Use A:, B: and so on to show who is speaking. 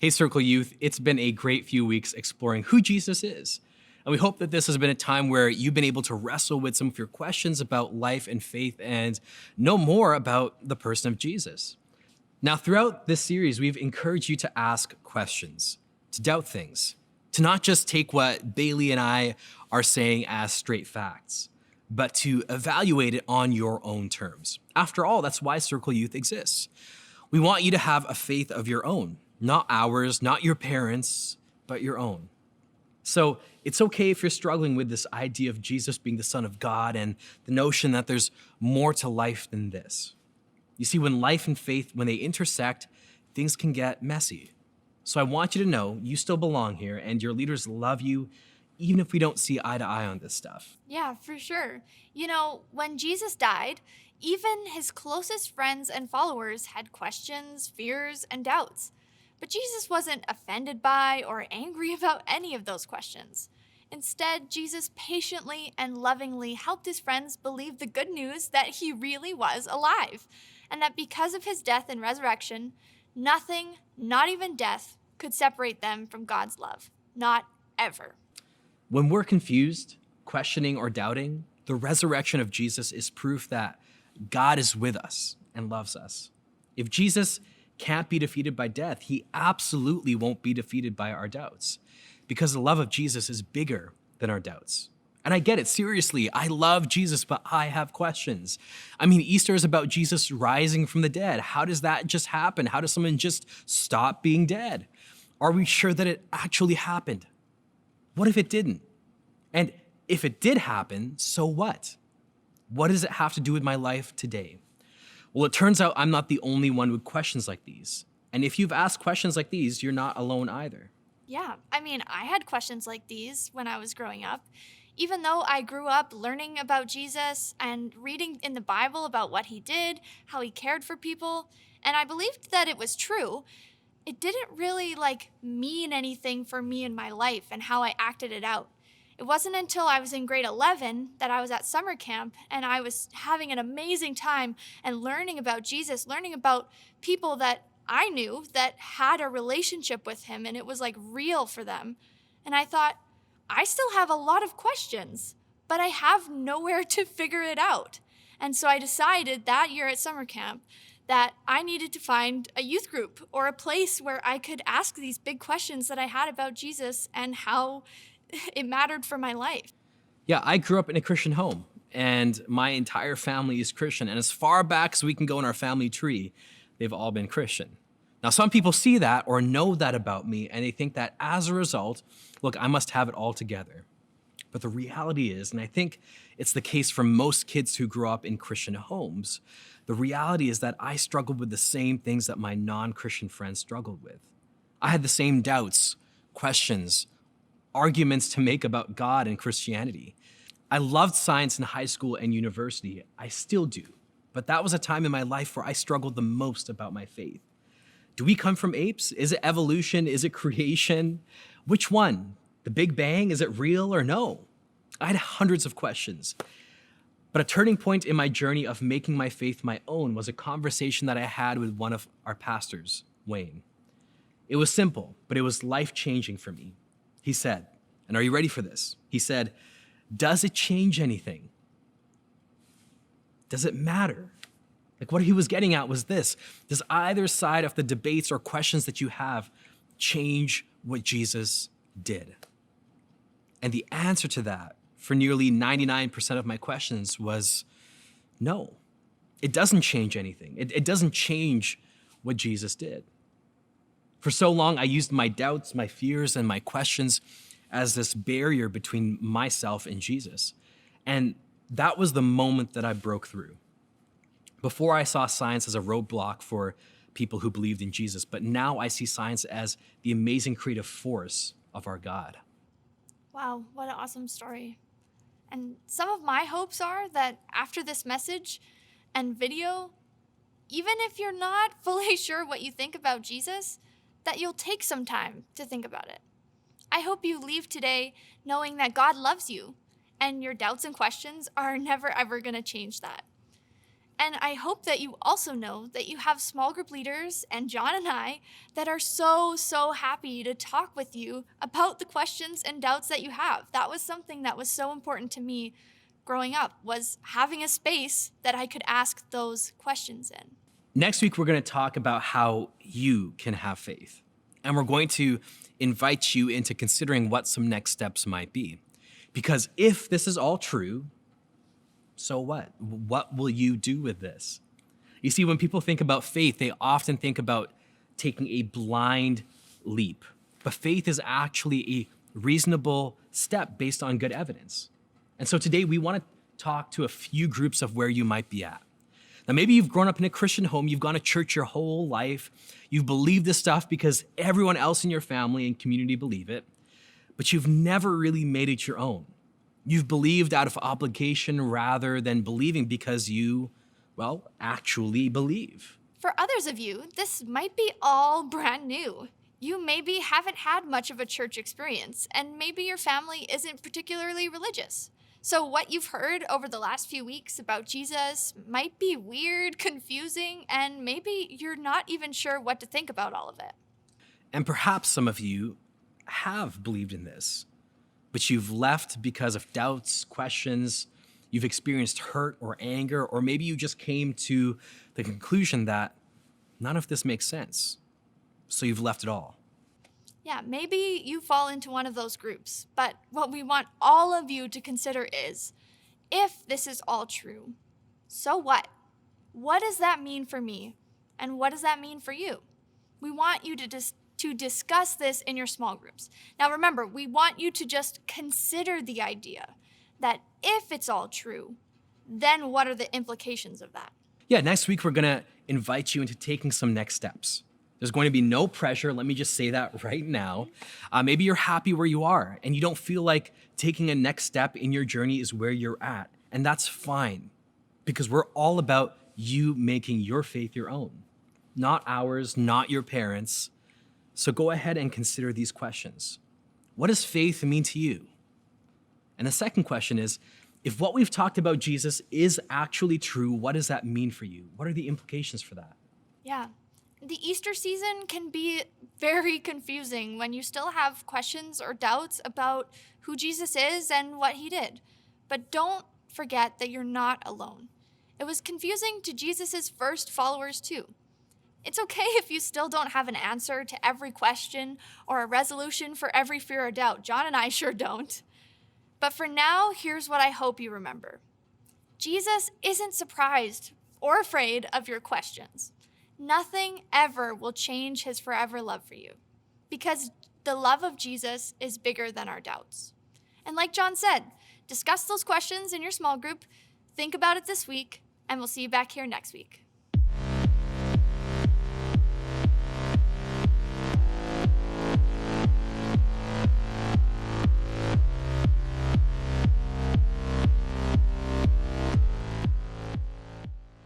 A: Hey, Circle Youth, it's been a great few weeks exploring who Jesus is. And we hope that this has been a time where you've been able to wrestle with some of your questions about life and faith and know more about the person of Jesus. Now, throughout this series, we've encouraged you to ask questions, to doubt things, to not just take what Bailey and I are saying as straight facts, but to evaluate it on your own terms. After all, that's why Circle Youth exists. We want you to have a faith of your own, not ours, not your parents, but your own. So it's okay if you're struggling with this idea of Jesus being the Son of God and the notion that there's more to life than this. You see, when life and faith, when they intersect, things can get messy. So I want you to know you still belong here and your leaders love you, even if we don't see eye to eye on this stuff.
B: Yeah, for sure. You know, when Jesus died, even his closest friends and followers had questions, fears, and doubts. But Jesus wasn't offended by or angry about any of those questions. Instead, Jesus patiently and lovingly helped his friends believe the good news that he really was alive, and that because of his death and resurrection, nothing, not even death, could separate them from God's love. Not ever.
A: When we're confused, questioning, or doubting, the resurrection of Jesus is proof that God is with us and loves us. If Jesus can't be defeated by death, he absolutely won't be defeated by our doubts, because the love of Jesus is bigger than our doubts. And I get it, seriously, I love Jesus, but I have questions. I mean, Easter is about Jesus rising from the dead. How does that just happen? How does someone just stop being dead? Are we sure that it actually happened? What if it didn't? And if it did happen, so what? What does it have to do with my life today? Well, it turns out I'm not the only one with questions like these. And if you've asked questions like these, you're not alone either.
B: Yeah, I mean, I had questions like these when I was growing up. Even though I grew up learning about Jesus and reading in the Bible about what he did, how he cared for people, and I believed that it was true, it didn't really mean anything for me in my life and how I acted it out. It wasn't until I was in grade 11 that I was at summer camp and I was having an amazing time and learning about Jesus, learning about people that I knew that had a relationship with him, and it was real for them. And I thought, I still have a lot of questions, but I have nowhere to figure it out. And so I decided that year at summer camp that I needed to find a youth group or a place where I could ask these big questions that I had about Jesus and how it mattered for my life.
A: Yeah, I grew up in a Christian home, and my entire family is Christian. And as far back as we can go in our family tree, they've all been Christian. Now, some people see that or know that about me, and they think that as a result, look, I must have it all together. But the reality is, and I think it's the case for most kids who grew up in Christian homes, the reality is that I struggled with the same things that my non-Christian friends struggled with. I had the same doubts, questions, arguments to make about God and Christianity. I loved science in high school and university. I still do. But that was a time in my life where I struggled the most about my faith. Do we come from apes? Is it evolution? Is it creation? Which one? The Big Bang? Is it real or no? I had hundreds of questions. But a turning point in my journey of making my faith my own was a conversation that I had with one of our pastors, Wayne. It was simple, but it was life-changing for me. He said, and are you ready for this? He said, does it change anything? Does it matter? What he was getting at was this: does either side of the debates or questions that you have change what Jesus did? And the answer to that, for nearly 99% of my questions, was no. It doesn't change anything. It doesn't change what Jesus did. For so long, I used my doubts, my fears, and my questions as this barrier between myself and Jesus. And that was the moment that I broke through. Before, I saw science as a roadblock for people who believed in Jesus, but now I see science as the amazing creative force of our God.
B: Wow, what an awesome story. And some of my hopes are that after this message and video, even if you're not fully sure what you think about Jesus, that you'll take some time to think about it. I hope you leave today knowing that God loves you and your doubts and questions are never ever going to change that. And I hope that you also know that you have small group leaders and John and I that are so happy to talk with you about the questions and doubts that you have. That was something that was so important to me growing up, was having a space that I could ask those questions in.
A: Next week, we're going to talk about how you can have faith. And we're going to invite you into considering what some next steps might be. Because if this is all true, so what? What will you do with this? You see, when people think about faith, they often think about taking a blind leap. But faith is actually a reasonable step based on good evidence. And so today we want to talk to a few groups of where you might be at. Now, maybe you've grown up in a Christian home, you've gone to church your whole life, you've believed this stuff because everyone else in your family and community believe it, but you've never really made it your own. You've believed out of obligation rather than believing because you, well, actually believe.
B: For others of you, this might be all brand new. You maybe haven't had much of a church experience, and maybe your family isn't particularly religious. So what you've heard over the last few weeks about Jesus might be weird, confusing, and maybe you're not even sure what to think about all of it.
A: And perhaps some of you have believed in this, but you've left because of doubts, questions, you've experienced hurt or anger, or maybe you just came to the conclusion that none of this makes sense. So you've left it all.
B: Yeah, maybe you fall into one of those groups, but what we want all of you to consider is, if this is all true, so what? What does that mean for me? And what does that mean for you? We want you to discuss this in your small groups. Now remember, we want you to just consider the idea that if it's all true, then what are the implications of that?
A: Yeah, next week we're gonna invite you into taking some next steps. There's going to be no pressure. Let me just say that right now. Maybe you're happy where you are and you don't feel like taking a next step in your journey is where you're at. And that's fine, because we're all about you making your faith your own, not ours, not your parents'. So go ahead and consider these questions. What does faith mean to you? And the second question is, if what we've talked about Jesus is actually true, what does that mean for you? What are the implications for that?
B: Yeah. The Easter season can be very confusing when you still have questions or doubts about who Jesus is and what he did. But don't forget that you're not alone. It was confusing to Jesus' first followers too. It's okay if you still don't have an answer to every question or a resolution for every fear or doubt. John and I sure don't. But for now, here's what I hope you remember. Jesus isn't surprised or afraid of your questions. Nothing ever will change his forever love for you, because the love of Jesus is bigger than our doubts. And like John said, discuss those questions in your small group, think about it this week, and we'll see you back here next week.